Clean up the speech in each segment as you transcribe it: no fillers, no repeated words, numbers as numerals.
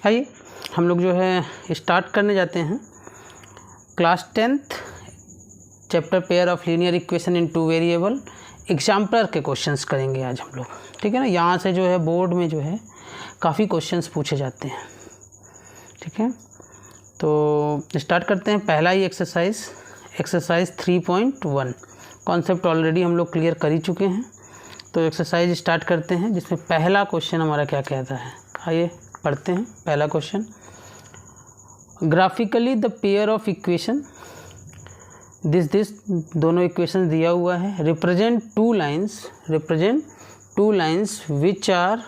आइए हम लोग जो है स्टार्ट करने जाते हैं। Class 10th chapter pair of linear equation in 2 variable exemplar के क्वेश्चंस करेंगे आज हम लोग, ठीक है ना। यहाँ से जो है बोर्ड में जो है काफ़ी क्वेश्चंस पूछे जाते हैं, ठीक है। तो स्टार्ट करते हैं। पहला ही एक्सरसाइज 3.1 कॉन्सेप्ट ऑलरेडी हम लोग क्लियर कर ही चुके हैं। तो एक्सरसाइज स्टार्ट करते हैं, जिसमें पहला क्वेश्चन हमारा क्या कहता है, आइए पढ़ते हैं। पहला question, graphically the pair of equation this दोनों इक्वेशन दिया हुआ है, represent two lines which are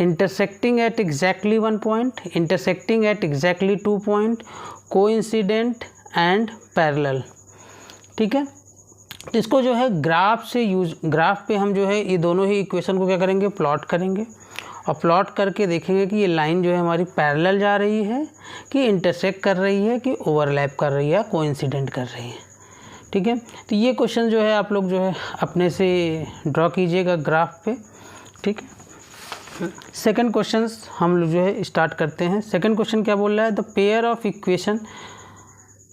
intersecting at exactly 1 point, intersecting at exactly 2 point, coincident and parallel, ठीक है। तो इसको जो है ग्राफ पे हम जो है ये दोनों ही इक्वेशन को क्या करेंगे, प्लॉट करेंगे और प्लॉट करके देखेंगे कि ये लाइन जो है हमारी पैरेलल जा रही है कि इंटरसेक्ट कर रही है कि ओवरलैप कर रही है, कोइंसिडेंट कर रही है, ठीक है। तो ये क्वेश्चन जो है आप लोग जो है अपने से ड्रॉ कीजिएगा ग्राफ पे, ठीक है। सेकंड क्वेश्चन हम लोग जो है स्टार्ट करते हैं। सेकंड क्वेश्चन क्या बोल रहा है, the pair of equation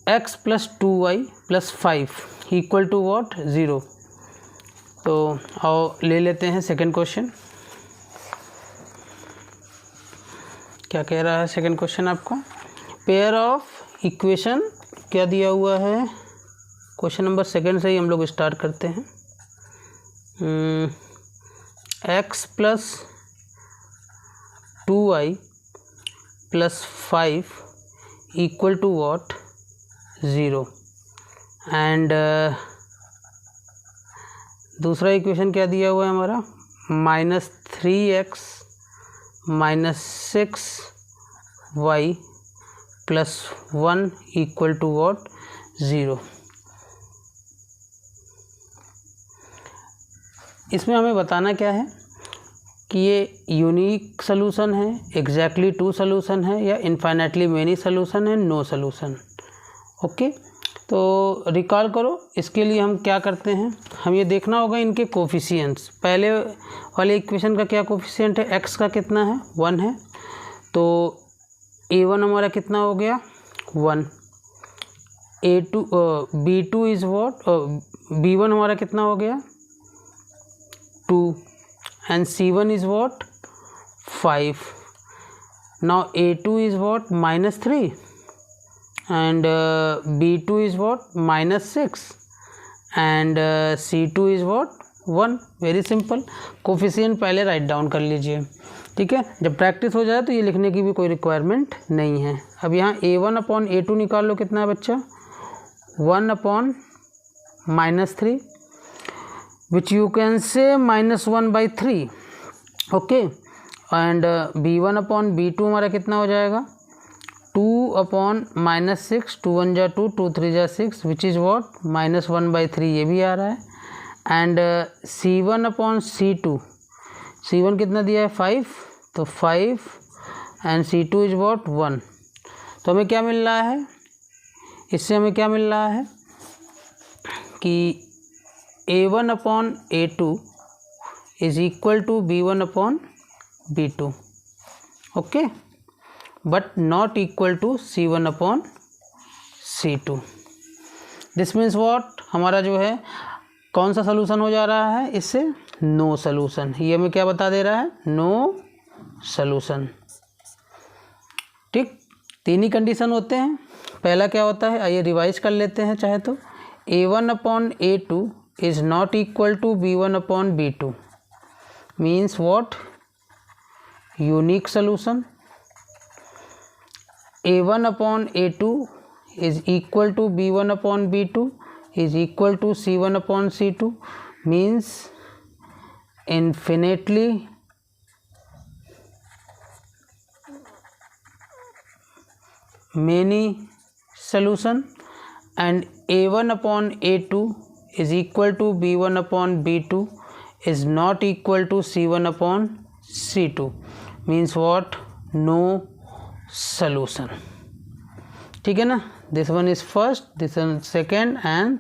x + 2y + 5 equal to what, 0। तो आओ ले लेते हैं सेकंड क्वेश्चन। क्या कह रहा है सेकंड क्वेश्चन आपको, पेयर ऑफ इक्वेशन क्या दिया हुआ है। क्वेश्चन नंबर सेकंड से ही हम लोग स्टार्ट करते हैं। x + 2y + 5 equal to what, 0। And दूसरा इक्वेशन क्या दिया हुआ है हमारा, -3x - 6y + 1 equal to what, 0। इसमें हमें बताना क्या है कि ये यूनिक सलूशन है, एग्जैक्टली 2 सलूशन है, या इनफाइनाइटली मेनी सलूशन है, नो सलूशन। ओके, तो रिकॉल करो। इसके लिए हम क्या करते हैं, हम ये देखना होगा इनके कोफिशिएंट्स। पहले वाले इक्वेशन का क्या कोफिशिएंट है, x का कितना है, 1 है। तो a1 हमारा कितना हो गया, 1। b2 इज़ व्हाट, b1 हमारा कितना हो गया, 2। and c1 is what, 5. now a2 is what, -3, and b2 is what, -6, and c2 is what, 1। Very simple. Coefficient पहले राइट डाउन कर लीजिए, ठीक है। जब प्रैक्टिस हो जाए तो ये लिखने की भी कोई रिक्वायरमेंट नहीं है। अब यहाँ a1/a2 निकाल लो, कितना है बच्चा, 1/-3, which you can say -1/3, okay. And b1/b2 हमारा कितना हो जाएगा, 2/-6, 2 1 जा 2, 2 3 जा 6, विच इज़ वॉट, -1/3, ये भी आ रहा है। एंड c1/c2, c1 कितना दिया है, 5, तो 5, एंड c2 इज़ वॉट, 1। तो हमें क्या मिल रहा है, इससे हमें क्या मिल रहा है कि a1/a2 is equal to b1/b2, okay, but not equal to c1/c2। this means what, हमारा जो है कौन सा सलूशन हो जा रहा है इससे, नो सलूशन। ये हमें क्या बता दे रहा है, नो सलूशन, ठीक। 3 ही कंडीशन होते हैं। पहला क्या होता है, आइए रिवाइज कर लेते हैं चाहे तो, a1/a2 is not equal to b1/b2 means what, unique solution। a1/a2 is equal to b1/b2 is equal to c1/c2 means infinitely many solution। and a1/a2 is equal to b1/b2 is not equal to c1/c2 means what, no solution, ठीक है ना। This one is first, this one second and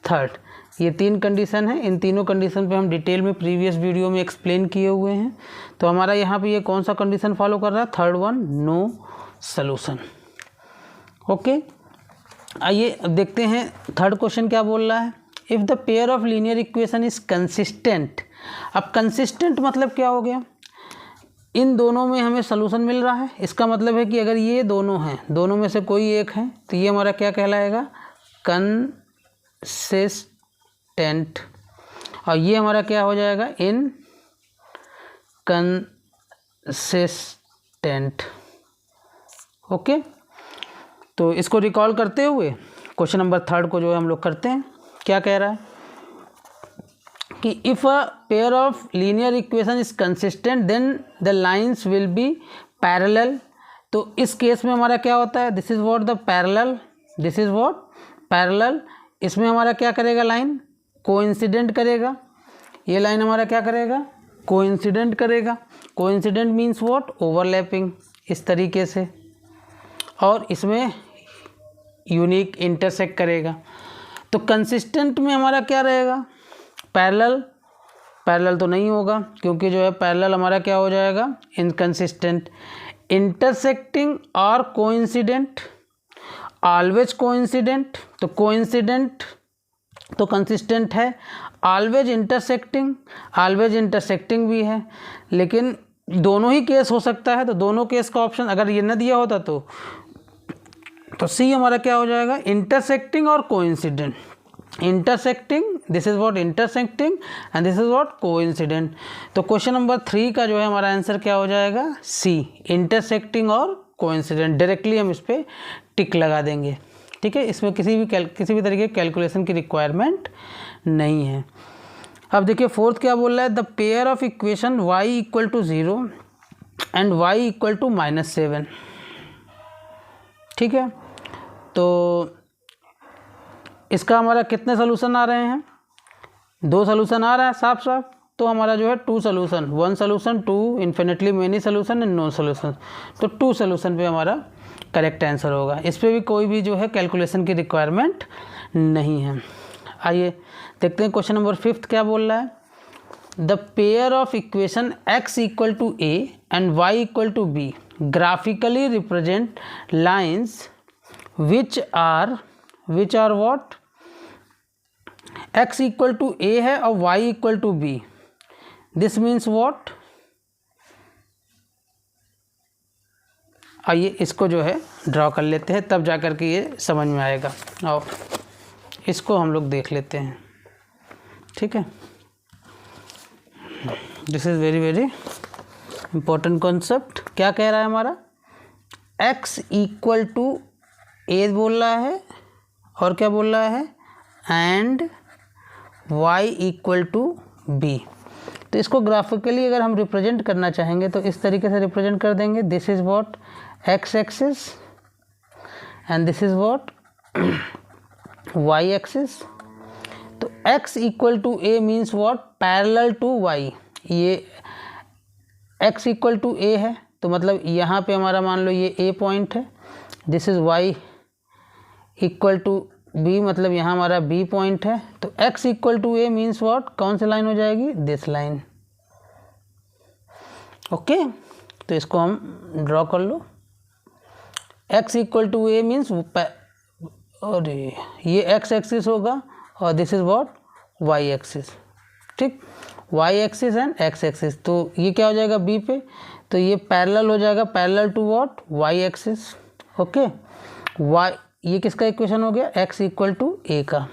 third. ये 3 condition है, इन तीनों condition पे हम detail में previous video में एक्सप्लेन किए हुए हैं। तो हमारा यहाँ पे ये कौन सा कंडीशन फॉलो कर रहा है, third one, no solution. Okay, आइए अब देखते हैं थर्ड क्वेश्चन क्या बोल रहा है। If the pair of linear equation is consistent. अब कंसिस्टेंट मतलब क्या हो गया, इन दोनों में हमें सॉल्यूशन मिल रहा है, इसका मतलब है कि अगर ये दोनों हैं, दोनों में से कोई एक है, तो ये हमारा क्या कहलाएगा, कंसिस्टेंट। और ये हमारा क्या हो जाएगा, इनकंसिस्टेंट। ओके, तो इसको रिकॉल करते हुए क्वेश्चन नंबर थर्ड को जो है हम लोग करते हैं। क्या कह रहा है कि if a pair of linear equation is consistent then the lines will be parallel. तो इस केस में हमारा क्या होता है, this is what the parallel, this is what parallel. इसमें हमारा क्या करेगा, लाइन कोइंसिडेंट करेगा। ये लाइन हमारा क्या करेगा, कोइंसिडेंट करेगा। कोइंसिडेंट मीन्स व्हाट, ओवरलैपिंग, इस तरीके से। और इसमें यूनिक इंटरसेक्ट करेगा। तो कंसिस्टेंट में हमारा क्या रहेगा, पैरेलल। पैरेलल तो नहीं होगा क्योंकि जो है पैरेलल हमारा क्या हो जाएगा, इनकंसिस्टेंट। इंटरसेक्टिंग और कोइंसिडेंट, ऑलवेज कोइंसिडेंट। तो कोइंसिडेंट तो कंसिस्टेंट है, ऑलवेज इंटरसेक्टिंग, ऑलवेज इंटरसेक्टिंग भी है। लेकिन दोनों ही केस हो सकता है, तो दोनों केस का ऑप्शन अगर ये न दिया होता तो सी हमारा क्या हो जाएगा, इंटरसेक्टिंग और coincident. Intersecting, this is what intersecting and this is what coincident. तो क्वेश्चन नंबर 3 का जो है हमारा आंसर क्या हो जाएगा, सी, इंटरसेक्टिंग और कोइंसिडेंट। डायरेक्टली हम इस पर टिक लगा देंगे। ठीक है, इसमें किसी भी तरीके की कैलकुलेशन की रिक्वायरमेंट नहीं है। अब देखिए फोर्थ क्या बोल रहा है, the pair of equation y equal to 0 and y equal to -7। ठीक है, तो इसका हमारा कितने सोल्यूशन आ रहे हैं, 2 सोल्यूशन आ रहा है साफ साफ। तो हमारा जो है 2 solution, 1 solution, 2 infinitely many solution and no solution. तो 2 सोल्यूशन पे हमारा करेक्ट आंसर होगा। इस पर भी कोई भी जो है कैलकुलेशन की रिक्वायरमेंट नहीं है। आइए देखते हैं क्वेश्चन नंबर 5 क्या बोल रहा है, the pair of equation x equal to a and y equal to b graphically represent lines which are what, x equal to a है और y equal to b, this means what। आइए इसको जो है ड्रॉ कर लेते हैं, तब जाकर के ये समझ में आएगा। और इसको हम लोग देख लेते हैं। ठीक है, this is very very important concept. क्या कह रहा है हमारा, x इक्वल टू a बोल रहा है और क्या बोल रहा है, and y equal to b। तो इसको ग्राफिकली अगर हम रिप्रेजेंट करना चाहेंगे तो इस तरीके से रिप्रेजेंट कर देंगे, this is what x axis and this is what y axis. तो x equal to a means what, parallel to y। ये x इक्वल टू a है तो मतलब यहाँ पे हमारा मान लो ये a पॉइंट है, this is y equal to b, मतलब यहाँ हमारा b पॉइंट है। तो x equal to a means what, कौन सी लाइन हो जाएगी, दिस लाइन। ओके, तो इसको हम ड्रॉ कर लो। x equal to a means, और ये x एक्सिस होगा और this is what, y axis. ठीक, y axis and x axis. तो ये क्या हो जाएगा b पे, तो ये पैरेलल हो जाएगा, parallel to what, y axis. Okay, y, ये किसका इक्वेशन हो गया, x इक्वल टू a का।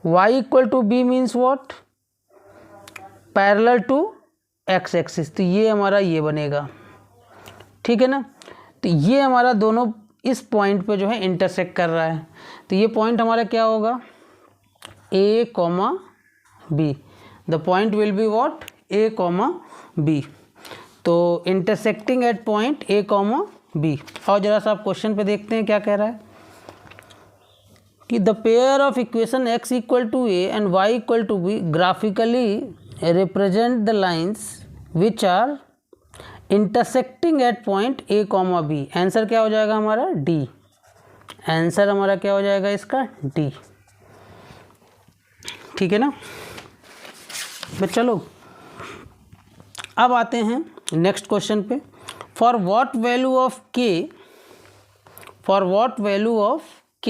y equal to b means what, parallel to x axis. तो ये हमारा ये बनेगा। ठीक है ना, तो ये हमारा दोनों इस पॉइंट पे जो है इंटरसेक्ट कर रहा है। तो ये पॉइंट हमारा क्या होगा, a, b। The point will be what, a, b। तो intersecting at point a, b। और जरा सा आप क्वेश्चन पे देखते हैं क्या कह रहा है कि the pair of equation x equal to a and y equal to b graphically represent the lines which are intersecting at point a, b। Answer क्या हो जाएगा हमारा, d। आंसर हमारा क्या हो जाएगा इसका, d। ठीक है ना बच्चा लोग। अब आते हैं नेक्स्ट क्वेश्चन पे। For what value of k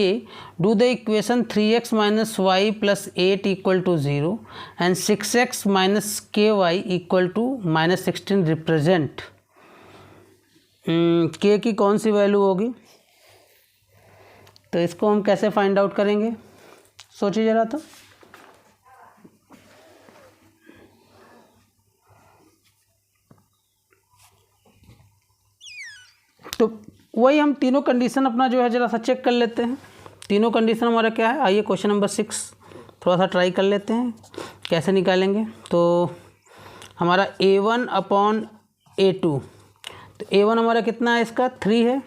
do the equation 3x minus y plus 8 equal to 0 and 6x minus k y equal to minus 16 represent. k की कौन सी वैल्यू होगी, तो इसको हम कैसे फाइंड आउट करेंगे, सोचिए जरा। तो वही हम तीनों कंडीशन अपना जो है ज़रा सा चेक कर लेते हैं। तीनों कंडीशन हमारा क्या है, आइए क्वेश्चन नंबर 6 थोड़ा सा ट्राई कर लेते हैं कैसे निकालेंगे। तो हमारा a1 अपॉन a2, तो a1 हमारा कितना है, इसका 3 है,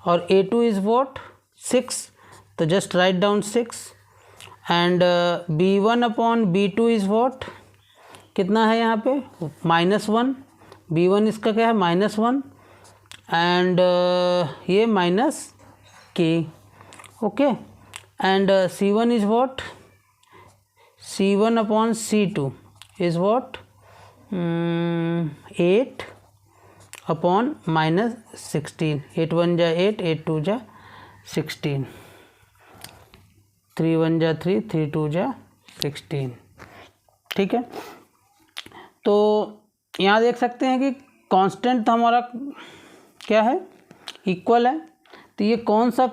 और a2 इज़ वॉट 6, तो just write down 6। And b1 upon b2 is what, कितना है यहाँ पे -1, b1 इसका क्या है -1, एंड ये माइनस के, okay. And c1 is what, c1 upon c2 is what 8 upon -16, 8 1 जा 8, 8 2 जा 16, 3 1 जा 3, 3 2 जा 16, ठीक है। तो यहाँ देख सकते हैं कि कांस्टेंट तो हमारा क्या है, इक्वल है। तो ये कौन सा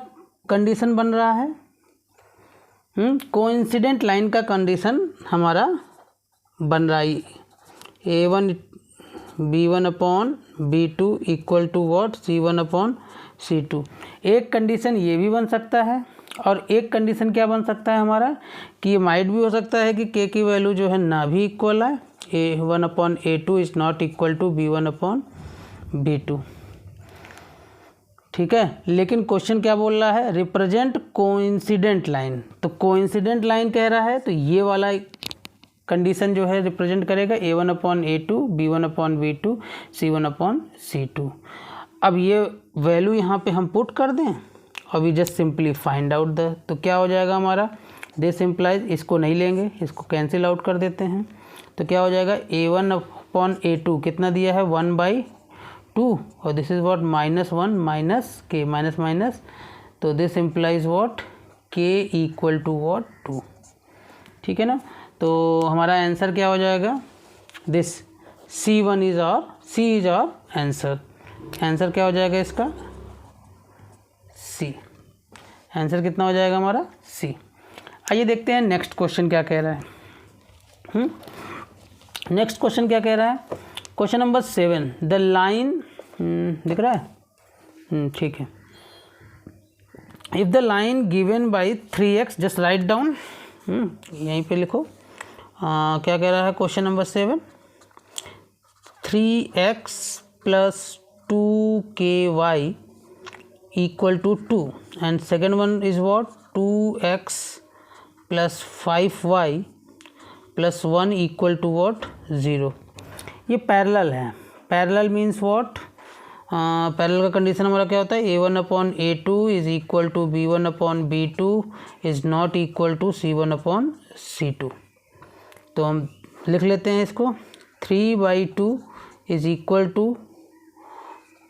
कंडीशन बन रहा है, कोइंसिडेंट लाइन का कंडीशन हमारा बन रहा है। a1 b1 upon b2 equal to what c1 upon c2। एक कंडीशन ये भी बन सकता है, और एक कंडीशन क्या बन सकता है हमारा, कि ये माइट भी हो सकता है कि k की वैल्यू जो है ना भी इक्वल है, a1 upon a2 is not equal to b1 upon b2, ठीक है। लेकिन क्वेश्चन क्या बोल रहा है, रिप्रेजेंट कोइंसिडेंट लाइन। तो कोइंसिडेंट लाइन कह रहा है, तो ये वाला कंडीशन जो है रिप्रेजेंट करेगा a1 upon a2, b1 upon b2, c1 upon c2। अब ये वैल्यू यहाँ पे हम पुट कर दें, और we just simply find out the, तो क्या हो जाएगा हमारा, दिस इम्प्लाइज, इसको नहीं लेंगे, इसको कैंसिल आउट कर देते हैं। तो क्या हो जाएगा, a1 अपॉन a2 कितना दिया है 1/2, और this is what -1 minus k, minus minus, तो this implies what k equal to what 2, ठीक है ना। तो हमारा आंसर क्या हो जाएगा, दिस C1 इज और आंसर। आंसर क्या हो जाएगा इसका, C। आंसर कितना हो जाएगा हमारा C। आइए देखते हैं नेक्स्ट क्वेश्चन क्या कह रहा है। नेक्स्ट क्वेश्चन क्या कह रहा है, क्वेश्चन नंबर 7, द लाइन दिख रहा है, ठीक है। If the line given by 3x, just write down, यहीं पे लिखो, क्या कह रहा है question number 7, 3x plus 2ky equal to 2, and second one is what 2x plus 5y plus 1 equal to what 0। ये पैरेलल है। पैरेलल मीन्स वॉट, पैरेलल का कंडीशन हमारा क्या होता है, a1 upon a2 is equal to b1 upon b2 is not equal to c1 upon c2। तो हम लिख लेते हैं इसको, 3/2 is equal to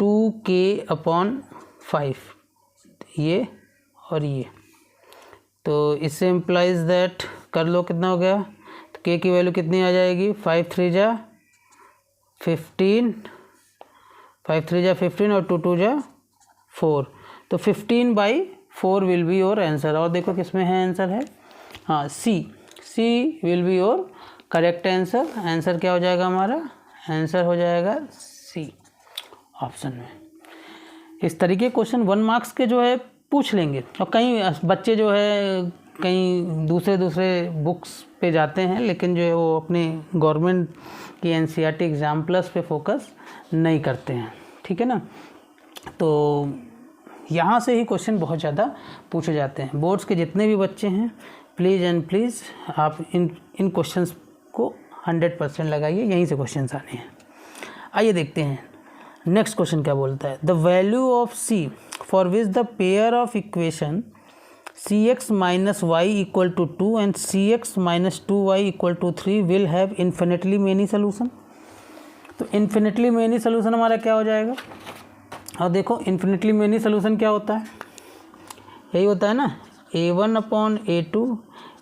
2k upon 5, ये और ये। तो इससे इम्प्लाइज दैट, कर लो कितना हो गया, तो k की वैल्यू कितनी आ जाएगी, 5 3 जा 15, 5 3 जा 15 और 2 2 जा 4, तो 15/4 विल बी योर आंसर। और देखो किसमें है आंसर है, हाँ C will be your correct answer. Answer क्या हो जाएगा हमारा, आंसर हो जाएगा C ऑप्शन में। इस तरीके क्वेश्चन 1 मार्क्स के जो है पूछ लेंगे, और कई बच्चे जो है कहीं दूसरे बुक्स पे जाते हैं, लेकिन जो है वो अपने गवर्नमेंट की NCERT एग्ज़ाम प्लस पे फोकस नहीं करते हैं, ठीक है ना। तो यहाँ से ही क्वेश्चन बहुत ज़्यादा पूछे जाते हैं। बोर्ड्स के जितने भी बच्चे हैं, प्लीज़ एंड प्लीज़ आप इन क्वेश्चंस को 100% लगाइए, यहीं से क्वेश्चंस आने हैं। आइए देखते हैं नेक्स्ट क्वेश्चन क्या बोलता है, the value of C for which the pair of equation cx minus y equal to 2 and cx minus 2y equal to 3 will have infinitely many solution. तो इन्फिनिटली मेनी सोल्यूशन हमारा क्या हो जाएगा? और देखो इन्फिनिटली मेनी सोल्यूशन क्या होता है, यही होता है ना, a1 upon a2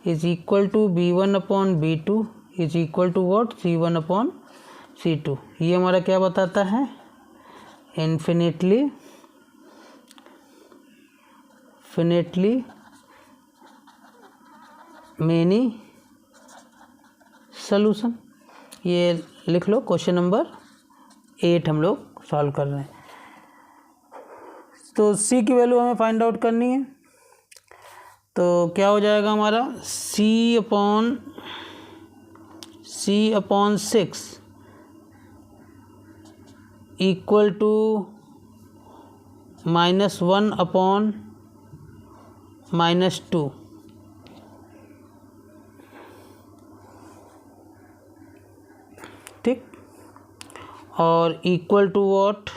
is equal to b1 upon b2 is equal to what, c1 upon c2। ये हमारा क्या बताता है? Infinitely many solution. ये लिख लो, क्वेश्चन नंबर 8 हम लोग सॉल्व कर रहे हैं। तो c की वैल्यू हमें फाइंड आउट करनी है, तो क्या हो जाएगा हमारा, c upon 6 equal to -1 upon -2। ठीक, और इक्वल टू वॉट,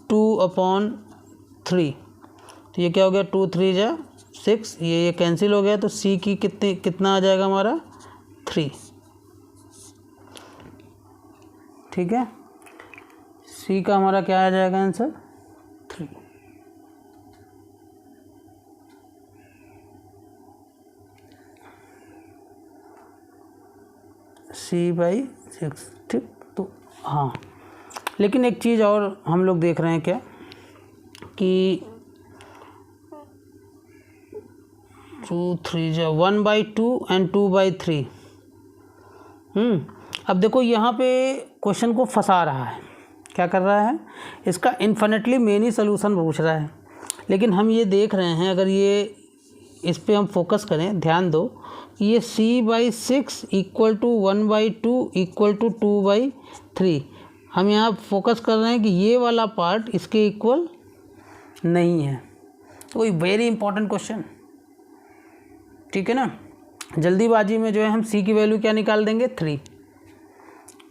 2 अपॉन 3। तो ये क्या हो गया, 2 3 जा 6, ये कैंसिल हो गया, तो c की कितना आ जाएगा हमारा, 3। ठीक है, c का हमारा क्या आ जाएगा आंसर, 3। c/6। ठीक, तो हाँ, लेकिन एक चीज़ और हम लोग देख रहे हैं क्या, कि 2 3 जा 1/2 एंड 2/3। अब देखो यहाँ पे क्वेश्चन को फंसा रहा है, क्या कर रहा है, इसका इन्फिनिटली मेनी सोल्यूशन पूछ रहा है। लेकिन हम ये देख रहे हैं, अगर ये इस पे हम फोकस करें, ध्यान दो, ये c/6 equal to 1/2 equal to 2/3। हम यहाँ फोकस कर रहे हैं कि ये वाला पार्ट इसके इक्वल नहीं है। तो ये वेरी इंपॉर्टेंट क्वेश्चन, ठीक है ना। जल्दीबाजी में जो है हम c की वैल्यू क्या निकाल देंगे, 3।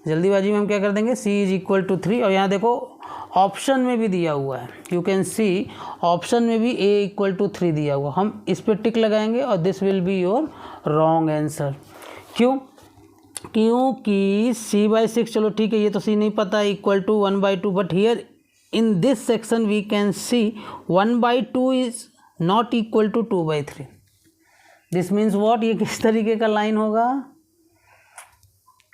जल्दीबाजी में हम क्या कर देंगे, c इज इक्वल टू 3। और यहाँ देखो ऑप्शन में भी दिया हुआ है, यू कैन सी ऑप्शन में भी a इक्वल टू 3 दिया हुआ, हम इस पर टिक लगाएंगे और this will be your wrong answer. क्यों? क्योंकि c/6, चलो ठीक है, ये तो c नहीं पता, equal to 1/2, but here in this section we can see 1/2 is not equal to 2/3। This means what, ये किस तरीके का लाइन होगा,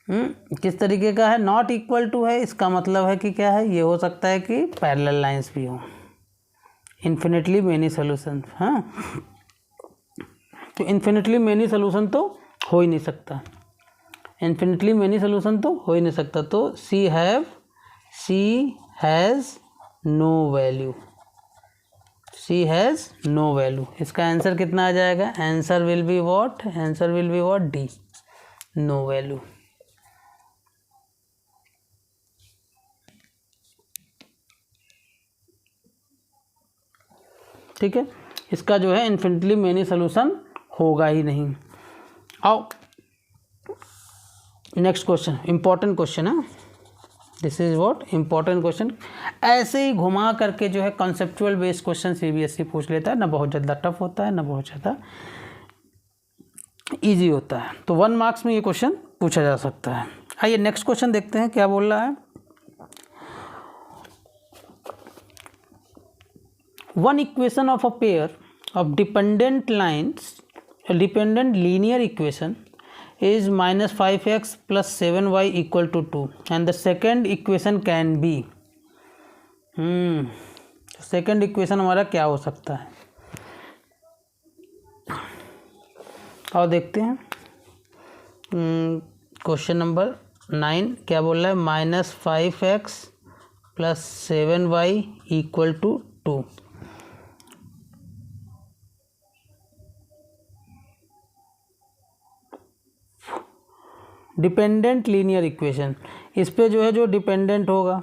किस तरीके का है, नॉट इक्वल टू है, इसका मतलब है कि क्या है, ये हो सकता है कि पैरेलल लाइंस भी हो, इन्फिनिटली मेनी सोल्यूशन। हाँ, तो इन्फिनिटली मेनी सोल्यूशन तो हो ही नहीं सकता, इन्फिनिटली मेनी सोल्यूशन तो हो ही नहीं सकता। तो c has no value, c has no value. इसका आंसर कितना आ जाएगा, answer will be what, answer will be what, D, no value. ठीक है, इसका जो है इन्फिनिटली मेनी सोल्यूशन होगा ही नहीं। आओ नेक्स्ट क्वेश्चन, इंपॉर्टेंट क्वेश्चन है, this is what, important question. ऐसे ही घुमा करके जो है कॉन्सेप्चुअल बेस्ड क्वेश्चन CBSE पूछ लेता है, ना बहुत ज़्यादा टफ होता है, ना बहुत ज़्यादा इजी होता है। तो 1 मार्क्स में ये क्वेश्चन पूछा जा सकता है। आइए नेक्स्ट क्वेश्चन देखते हैं क्या बोल रहा है। One equation of a pair of dependent lines, a dependent linear equation is -5x plus 7y equal to 2 and the second equation can be, second equation हमारा क्या हो सकता है, और देखते हैं। क्वेश्चन नंबर 9 क्या बोल रहा है, -5x plus 7y equal to 2। Dependent linear equation, इस पे जो है जो डिपेंडेंट होगा,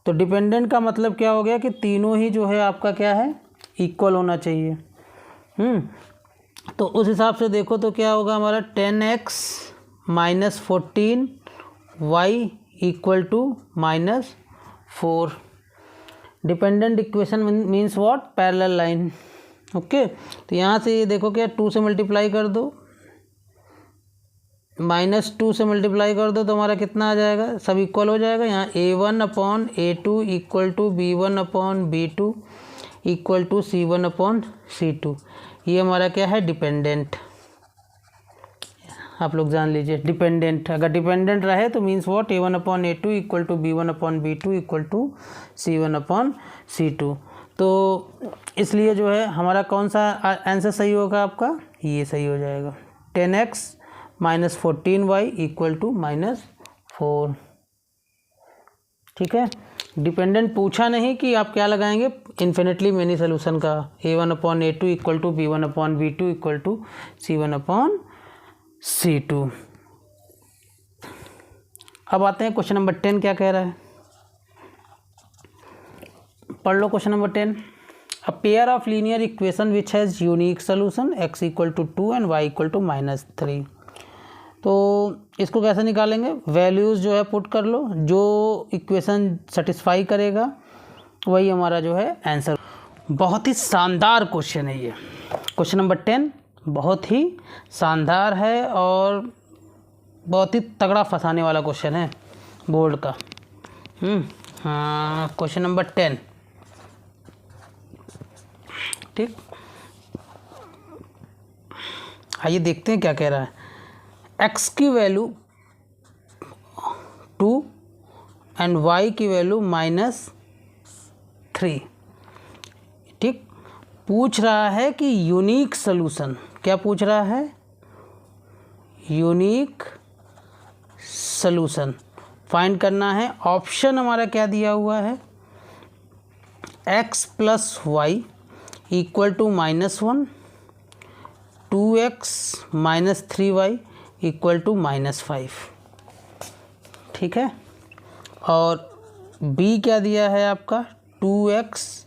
तो डिपेंडेंट का मतलब क्या हो गया कि तीनों ही जो है आपका क्या है, इक्वल होना चाहिए। तो उस हिसाब से देखो तो क्या होगा हमारा, 10x minus 14y equal to -4। Dependent equation means what, parallel line. Okay, तो यहाँ से ये देखो क्या, 2 से मल्टीप्लाई कर दो, -2 से मल्टीप्लाई कर दो तो हमारा कितना आ जाएगा, सब इक्वल हो जाएगा। यहाँ A1/A2 equal to B1/B2 equal to C1/C2। ये हमारा क्या है, डिपेंडेंट। आप लोग जान लीजिए डिपेंडेंट, अगर डिपेंडेंट रहे तो means what, A1/A2 equal to B1/B2 equal to C1/C2। तो इसलिए जो है हमारा कौन सा आंसर सही होगा आपका, ये सही हो जाएगा। 10x - 14y equal to -4। ठीक है, डिपेंडेंट पूछा नहीं कि आप क्या लगाएंगे, इन्फिनिटली मेनी सोल्यूशन का, A1/A2 equal to B1/B2 equal to C1/C2। अब आते हैं क्वेश्चन नंबर 10 क्या कह रहा है, पढ़ लो question number 10। A pair of linear equation which has unique solution x equal to 2 and y equal to -3। तो इसको कैसे निकालेंगे, वैल्यूज़ जो है पुट कर लो, जो इक्वेशन सेटिस्फाई करेगा वही हमारा जो है आंसर। बहुत ही शानदार क्वेश्चन है ये, क्वेश्चन नंबर 10 बहुत ही शानदार है और बहुत ही तगड़ा फंसाने वाला क्वेश्चन है बोर्ड का। हाँ, क्वेश्चन नंबर 10, ठीक। आइए देखते हैं क्या कह रहा है। x की वैल्यू 2 एंड y की वैल्यू -3, ठीक। पूछ रहा है कि यूनिक सोल्यूशन, क्या पूछ रहा है, यूनिक सोल्यूशन फाइंड करना है। ऑप्शन हमारा क्या दिया हुआ है, x + y equal to -1, 2x - 3y equal to -5, ठीक है। और b क्या दिया है आपका, 2x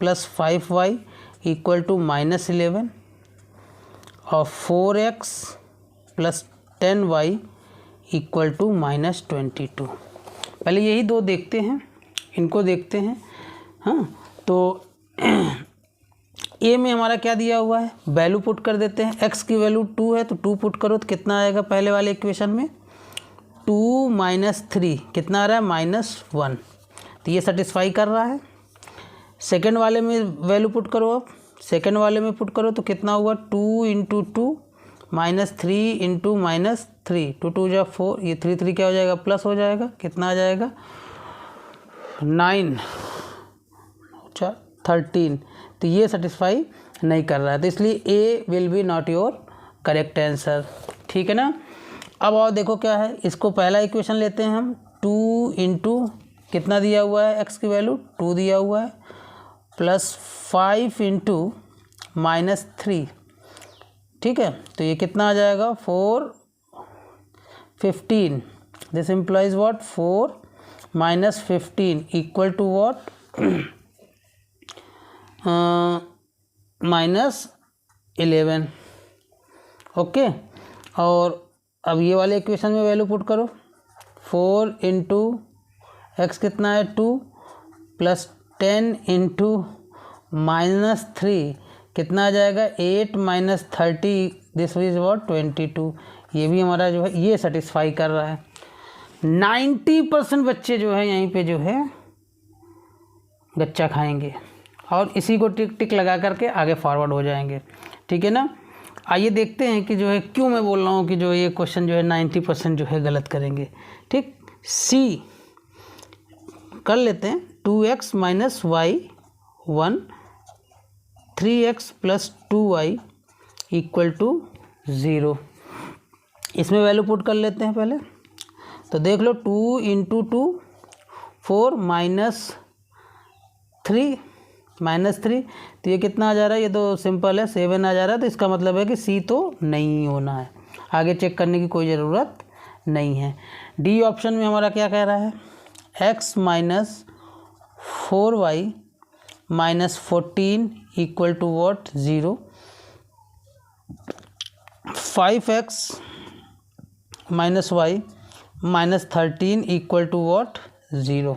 + 5y इक्वल टू -11 और 4x + 10y इक्वल टू -22। पहले यही दो देखते हैं, इनको देखते हैं। हाँ, तो ए में हमारा क्या दिया हुआ है, वैल्यू पुट कर देते हैं। x की वैल्यू 2 है तो 2 पुट करो तो कितना आएगा, पहले वाले इक्वेशन में 2 - 3 कितना आ रहा है, -1, तो ये सेटिस्फाई कर रहा है। सेकेंड वाले में वैल्यू पुट करो, अब सेकेंड वाले में पुट करो तो कितना हुआ, 2 × 2 -3 × -3, 2 2 जा 4, ये 3 3 क्या हो जाएगा, प्लस हो जाएगा, कितना आ जाएगा 9 13, तो ये सेटिस्फाई नहीं कर रहा है, तो इसलिए A will be not your correct answer, ठीक है ना। अब और देखो क्या है, इसको पहला इक्वेशन लेते हैं हम, 2 × कितना दिया हुआ है, x की वैल्यू 2 दिया हुआ है, +5 × -3, ठीक है। तो ये कितना आ जाएगा, 4 15, this implies what, 4 - 15 equal to what, -11, okay. और अब ये वाले इक्वेशन में वैल्यू पुट करो, 4 × x कितना है 2 + 10 × -3 कितना आ जाएगा, 8 - 30, दिस इज व्हाट 22। ये भी हमारा जो है ये सेटिस्फाई कर रहा है। 90% बच्चे जो है यहीं पे जो है गच्चा खाएंगे और इसी को टिक टिक लगा करके आगे फॉरवर्ड हो जाएंगे, ठीक है ना। आइए देखते हैं कि जो है क्यों मैं बोल रहा हूँ कि जो ये क्वेश्चन जो है 90% जो है गलत करेंगे, ठीक। सी कर लेते हैं, 2x - y 1, 3x + 2y equal to 0। इसमें वैल्यू पुट कर लेते हैं पहले, तो देख लो 2 × 2 4 -3, तो ये कितना आ जा रहा है, ये तो सिंपल है 7 आ जा रहा है, तो इसका मतलब है कि सी तो नहीं होना है, आगे चेक करने की कोई ज़रूरत नहीं है। डी ऑप्शन में हमारा क्या कह रहा है, x - 4y - 14 equal to what 0, 5x - y - 13 equal to what 0,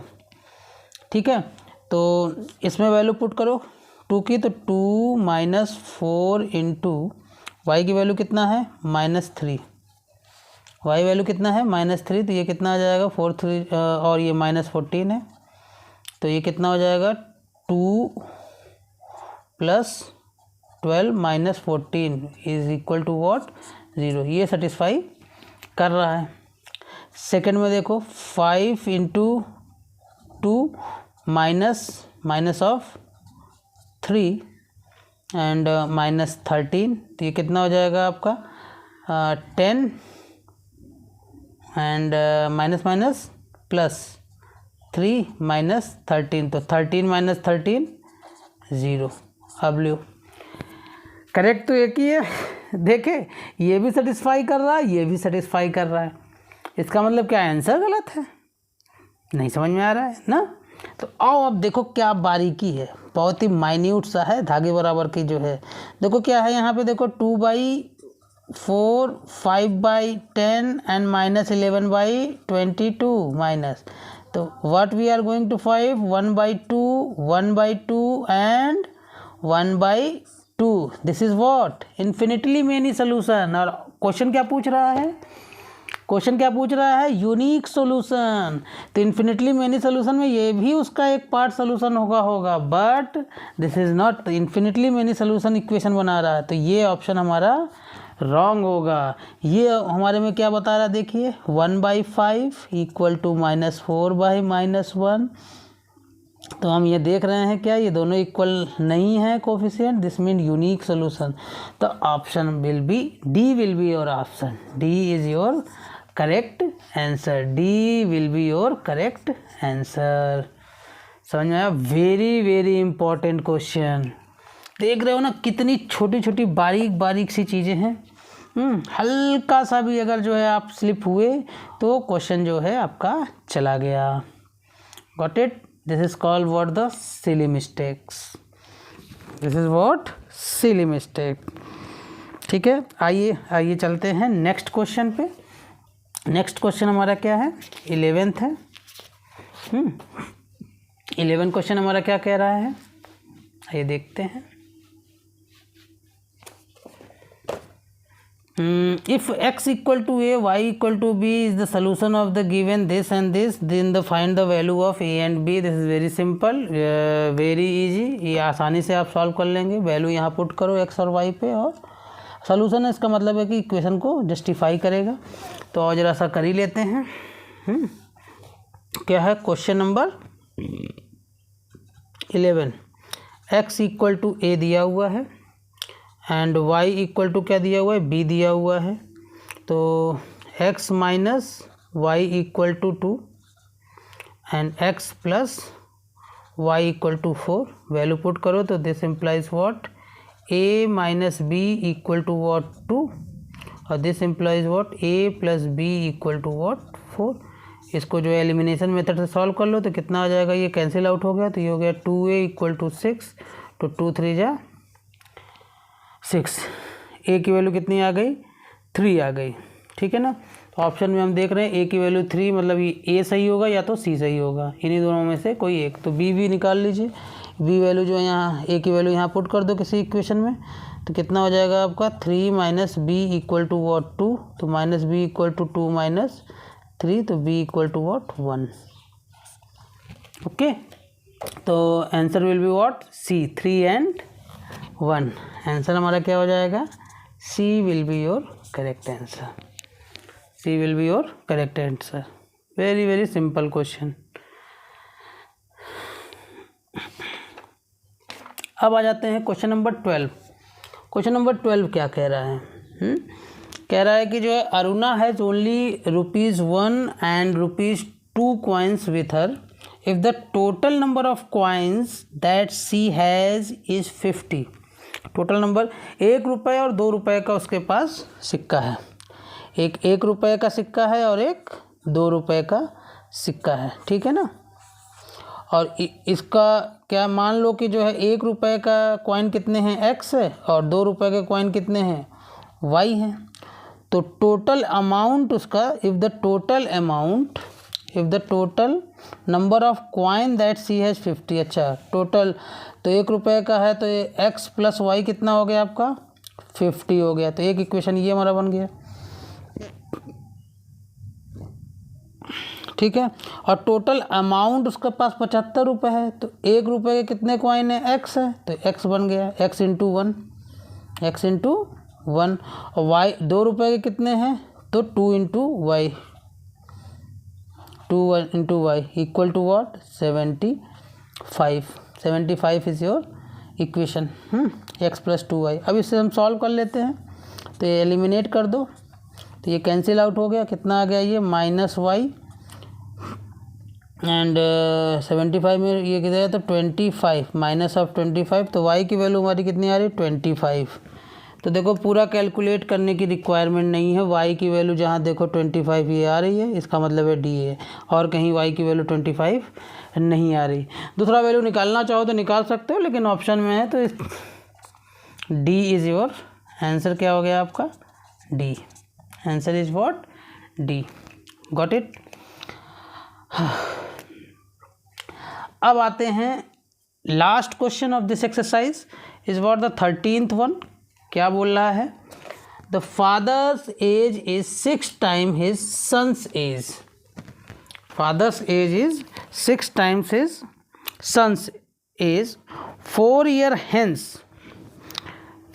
ठीक है। तो इसमें वैल्यू पुट करो 2 की, तो 2 माइनस 4 इंटू वाई की वैल्यू कितना है -3, वाई वैल्यू कितना है -3, तो ये कितना आ जाएगा 4 3 और ये -14 है, तो ये कितना हो जाएगा 2 + 12 - 14 इज इक्वल टू व्हाट 0। ये सेटिस्फाई कर रहा है। सेकंड में देखो 5 इंटू 2 माइनस ऑफ 3 एंड -13, तो ये कितना हो जाएगा आपका 10 एंड माइनस प्लस 3 - 13, तो 13 - 13 0। अब लो करेक्ट तो एक ही है। देखे ये भी सेटिस्फाई कर रहा है, ये भी सेटिस्फाई कर रहा है, इसका मतलब क्या आंसर गलत है? नहीं समझ में आ रहा है ना। तो आओ अब देखो क्या बारीकी है, बहुत ही माइन्यूट सा है, धागे बराबर की जो है। देखो क्या है यहाँ पे, देखो 2/4, 5/10 एंड -11/22 माइनस, तो what we are going to 5 1/2 1/2 and 1/2। This is what infinitely many solution. और क्वेश्चन क्या पूछ रहा है, क्वेश्चन क्या पूछ रहा है, यूनिक सॉल्यूशन। तो इन्फिनिटली मेनी सॉल्यूशन में ये भी उसका एक पार्ट सॉल्यूशन होगा, but this is not infinitely many solution equation बना रहा है, तो ये ऑप्शन हमारा रॉन्ग होगा। ये हमारे में क्या बता रहा है, देखिए 1/5 इक्वल टू -4/-1। तो हम ये देख रहे हैं क्या, ये दोनों इक्वल नहीं है coefficient, this mean unique solution. तो option will be D, will be your option, D is your correct answer, D will be your correct answer. समझ में आया? Very very important question. देख रहे हो ना कितनी छोटी छोटी बारीक बारीक सी चीज़ें हैं। हल्का सा भी अगर जो है आप स्लिप हुए तो क्वेश्चन जो है आपका चला गया। Got it? This is called what the silly mistakes, this is what silly mistake. ठीक है, आइए चलते हैं नेक्स्ट क्वेश्चन पे। नेक्स्ट क्वेश्चन हमारा क्या है, 11th है। 11 क्वेश्चन हमारा क्या कह रहा है, आइए देखते हैं। If x equal to a, y equal to b is the solution of the given this and this, then find the value of a and b. This is very simple, very easy. ये आसानी से आप solve कर लेंगे। Value यहाँ put करो x और y पे, और सोल्यूशन है, इसका मतलब है कि इक्वेशन को जस्टिफाई करेगा। तो और ज़रा सा कर ही लेते हैं। क्या है question number 11, x equal to a दिया हुआ है एंड y इक्वल टू क्या दिया हुआ है, b दिया हुआ है। तो x minus y equal to 2 and x plus y equal to 4। Value put करो तो this implies what, a minus b equal to what 2, और this implies what a plus b equal to what 4। इसको जो है elimination method से solve कर लो तो कितना आ जाएगा, ये कैंसिल आउट हो गया, तो ये हो गया 2a इक्वल टू 6, तो 2 3 जा 6। ए की वैल्यू कितनी आ गई, 3 आ गई। ठीक है ना। तो ऑप्शन में हम देख रहे हैं ए की वैल्यू 3, मतलब ये ए सही होगा या तो सी सही होगा, इन्हीं दोनों में से कोई एक। तो बी भी निकाल लीजिए, बी वैल्यू जो है यहाँ, ए की वैल्यू यहाँ पुट कर दो किसी इक्वेशन में, तो कितना हो जाएगा आपका 3 minus b equal to what 2, तो minus b equal to 2 minus 3, तो b equal to what 1। Okay, तो answer will be what C, 3 and 1। Answer हमारा क्या हो जाएगा, C will be your correct answer, C will be your correct answer. Very very simple question. अब आ जाते हैं क्वेश्चन नंबर 12। क्वेश्चन नंबर 12 क्या कह रहा है, कह रहा है कि जो है Aruna has only ₹1 and ₹2 coins with her if the total number of coins that she has is 50। Total number, ₹1 और ₹2 का उसके पास सिक्का है, एक ₹1 का सिक्का है और एक ₹2 का सिक्का है। ठीक है ना। और इसका क्या, मान लो कि जो है ₹1 का कॉइन कितने हैं, x है, और ₹2 के कॉइन कितने हैं, y हैं। तो टोटल अमाउंट उसका, if the total amount if the total number of coin that C has 50। अच्छा टोटल तो 1 रुपये का है तो ये x प्लस वाई कितना हो गया आपका 50 हो गया। तो एक इक्वेशन ये हमारा बन गया, ठीक है। और टोटल अमाउंट उसके पास 75 रुपये है तो 1 रुपये के कितने कॉइन है x है तो x बन गया x इंटू 1 और y 2 रुपये के कितने हैं तो 2 into y 2 into y equal to what 75 is your equation x plus 2y। अब इसे हम सॉल्व कर लेते हैं तो ये एलिमिनेट कर दो तो ये कैंसिल आउट हो गया, कितना आ गया ये -y एंड 75 में ये कितना है तो 25 माइनस ऑफ 25 तो y की वैल्यू हमारी कितनी आ रही है 25। तो देखो पूरा कैलकुलेट करने की रिक्वायरमेंट नहीं है, y की वैल्यू जहाँ देखो 25 ये आ रही है, इसका मतलब है d है, और कहीं y की वैल्यू 25 नहीं आ रही। दूसरा वैल्यू निकालना चाहो तो निकाल सकते हो लेकिन ऑप्शन में है तो d इज़ योर आंसर। क्या हो गया आपका d, answer is what d। Got it. अब आते हैं last question of this exercise is what the 13th one. क्या बोल रहा है the father's age is 6 time his son's age. Father's age is 6 times his son's age 4 year hence.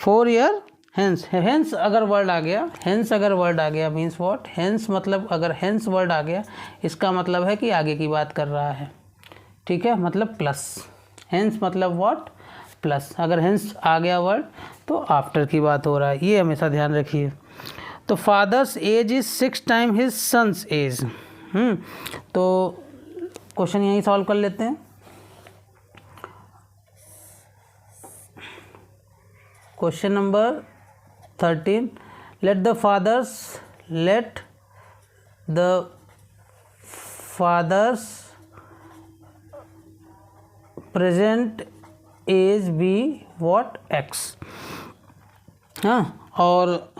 4 year hence, hence अगर word आ गया, hence अगर word आ गया मीन्स व्हाट, हेंस मतलब अगर हेंस वर्ड आ गया इसका मतलब है कि आगे की बात कर रहा है, ठीक है, मतलब प्लस। हेंस मतलब व्हाट प्लस, अगर हेंस आ गया वर्ड तो आफ्टर की बात हो रहा है, ये हमेशा ध्यान रखिए। तो father's age is 6 time his son's age. तो क्वेश्चन यहीं सॉल्व कर लेते हैं। Question number 13 let the fathers present age be what x। हाँ, और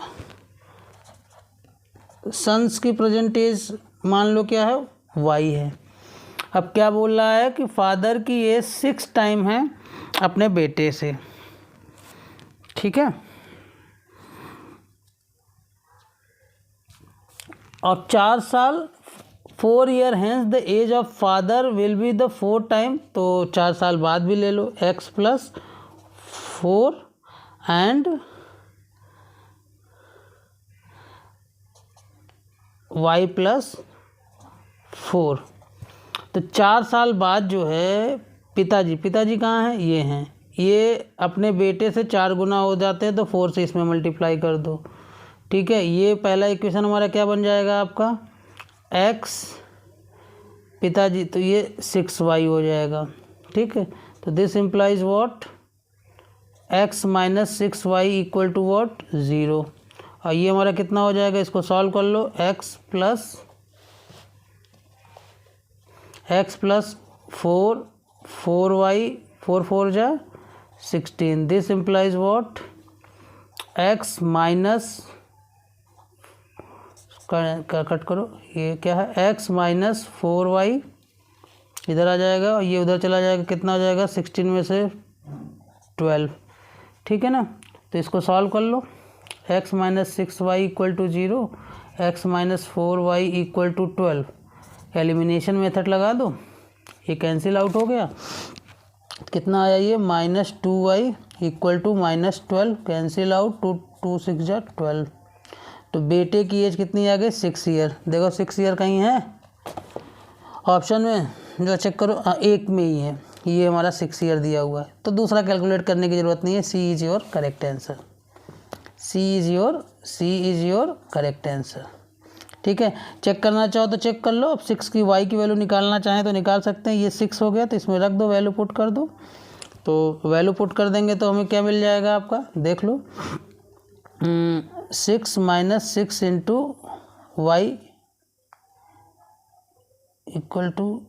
सन्स की प्रेजेंट एज मान लो क्या है y है। अब क्या बोल रहा है कि फादर की एज 6 टाइम है अपने बेटे से, ठीक है, और 4 साल 4 year hence the age of father will be the 4 time. तो 4 साल बाद भी ले लो x plus 4 and y plus 4। तो 4 साल बाद जो है पिताजी कहाँ हैं, ये हैं, ये अपने बेटे से 4 गुना हो जाते हैं तो 4 से इसमें मल्टीप्लाई कर दो, ठीक है। ये पहला इक्वेशन हमारा क्या बन जाएगा आपका x पिताजी, तो ये 6y हो जाएगा, ठीक है। तो this implies what x minus 6y equal to what 0। और ये हमारा कितना हो जाएगा, इसको सॉल्व कर लो x प्लस 4y 4 4 जा 16। This implies what x minus cut करो, ये क्या है x माइनस 4y इधर आ जाएगा और ये उधर चला जाएगा, कितना हो जाएगा 16 में से 12, ठीक है ना। तो इसको सॉल्व कर लो x minus 6y equal to 0, x minus 4y equal to 12। Elimination method लगा दो, ये कैंसिल आउट हो गया, कितना आया ये -2y equal to -12, cancel out, 2 6 जा 12। तो बेटे की एज कितनी आ गई 6 ईयर। देखो 6 ईयर कहीं है ऑप्शन में, जो चेक करो एक में ही है, ये हमारा 6 ईयर दिया हुआ है, तो दूसरा कैलकुलेट करने की ज़रूरत नहीं है। C is your correct answer, C is your correct answer, ठीक है। चेक करना चाहो तो चेक कर लो। अब 6 की y की वैल्यू निकालना चाहें तो निकाल सकते हैं। ये 6 हो गया तो इसमें रख दो, वैल्यू पुट कर दो। तो वैल्यू पुट कर देंगे तो हमें क्या मिल जाएगा आपका, देख लो 6 minus 6 into y equal to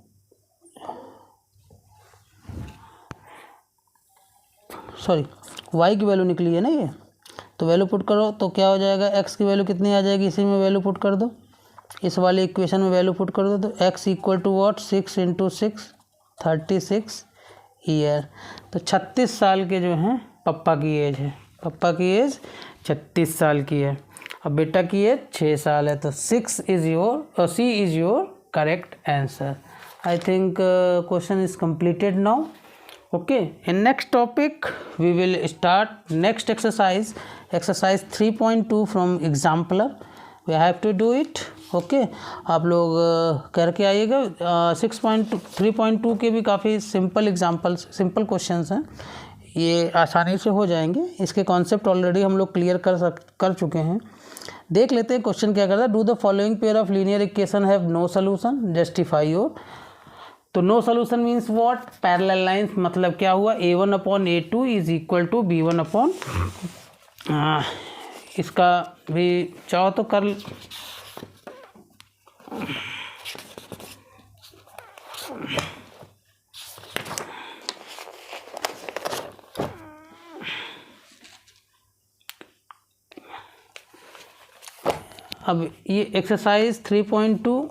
y की वैल्यू निकली है ना ये, तो वैल्यू पुट करो तो क्या हो जाएगा, x की वैल्यू कितनी आ जाएगी, इसी में वैल्यू पुट कर दो, इस वाले इक्वेशन में वैल्यू पुट कर दो तो x equal to what 6 into 6 36 year. तो 36 साल के जो हैं पप्पा की एज है, पप्पा की एज 36 साल की है। अब बेटा की एज 6 साल है, तो 6 is your C is your correct answer. I think question is completed now. Okay, in next topic we will start next exercise 3.2 from exampler. We have to do it. Okay, आप लोग करके आइएगा। 3.2 के भी काफ़ी सिंपल क्वेश्चंस हैं, ये आसानी से हो जाएंगे। इसके कॉन्सेप्ट ऑलरेडी हम लोग क्लियर कर चुके हैं। देख लेते हैं क्वेश्चन क्या करता है। Do the following pair of linear equation have no solution, justify your. तो no solution means what, parallel lines, मतलब क्या हुआ, a1/a2 is equal to b1 इसका भी चाहो तो कर अब ये एक्सरसाइज 3.2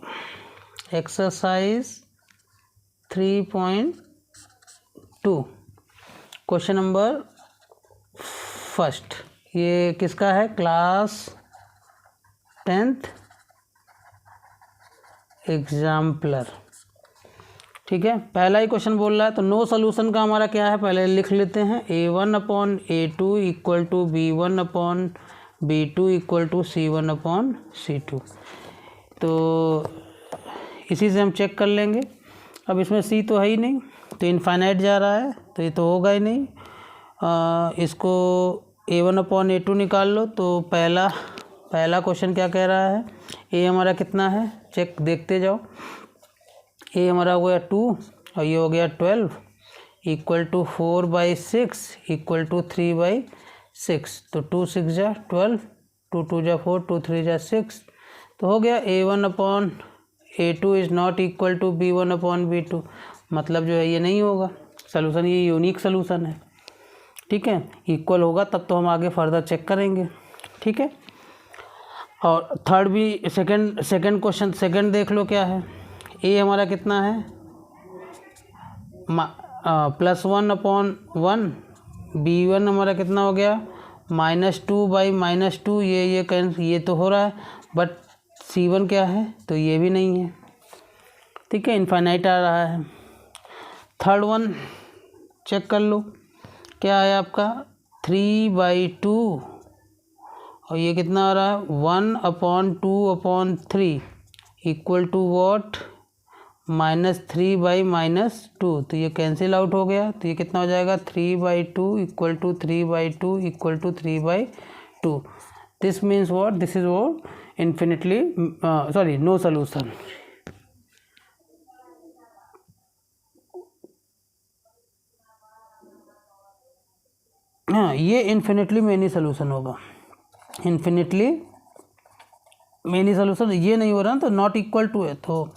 क्वेश्चन नंबर फर्स्ट, ये किसका है, क्लास 10th एग्जाम्पलर। ठीक है, पहला ही क्वेश्चन बोल रहा है। तो नो सोल्यूशन का हमारा क्या है, पहले लिख लेते हैं। a1/a2 equal to b1/b2 equal to c1/c2। तो इसी से हम चेक कर लेंगे। अब इसमें c तो है ही नहीं, तो इनफाइनाइट जा रहा है, तो ये तो होगा ही नहीं। इसको a1/a2 निकाल लो। तो पहला क्वेश्चन क्या कह रहा है, a हमारा कितना है, चेक देखते जाओ। a हमारा हो गया 2 और ये हो गया 12 इक्वल टू 4/6 इक्वल टू 3/6। तो 2 6 जा 12, 2 2 जा 4, 2 3 जा 6। तो हो गया a1/a2 is not equal to b1/b2, मतलब जो है ये नहीं होगा सलूशन, ये यूनिक सलूशन है। ठीक है, इक्वल होगा तब तो हम आगे फर्दर चेक करेंगे। ठीक है, और थर्ड भी सेकंड क्वेश्चन सेकंड देख लो क्या है। a हमारा कितना है, +1/1, b1 हमारा कितना हो गया, -2/-2। ये तो हो रहा है, बट c1 क्या है, तो ये भी नहीं है। ठीक है, इनफाइनाइट आ रहा है। थर्ड वन चेक कर लो क्या है आपका, 3/2 और ये कितना आ रहा है, 1/2/3 इक्वल टू वॉट, -3/-2। तो ये कैंसिल आउट हो गया, तो ये कितना हो जाएगा, 3/2 equal to 3/2 equal to 3/2। This means what, this is what infinitely no solution. हाँ, ये इन्फिनिटली मेनी सोल्यूशन होगा, इन्फिनिटली मेनी सोल्यूशन। ये नहीं हो रहा ना, तो नॉट इक्वल टू है, तो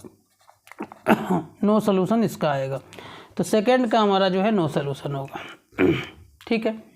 नो सोल्यूशन इसका आएगा। तो सेकंड का हमारा जो है नो सोल्यूशन होगा। ठीक है।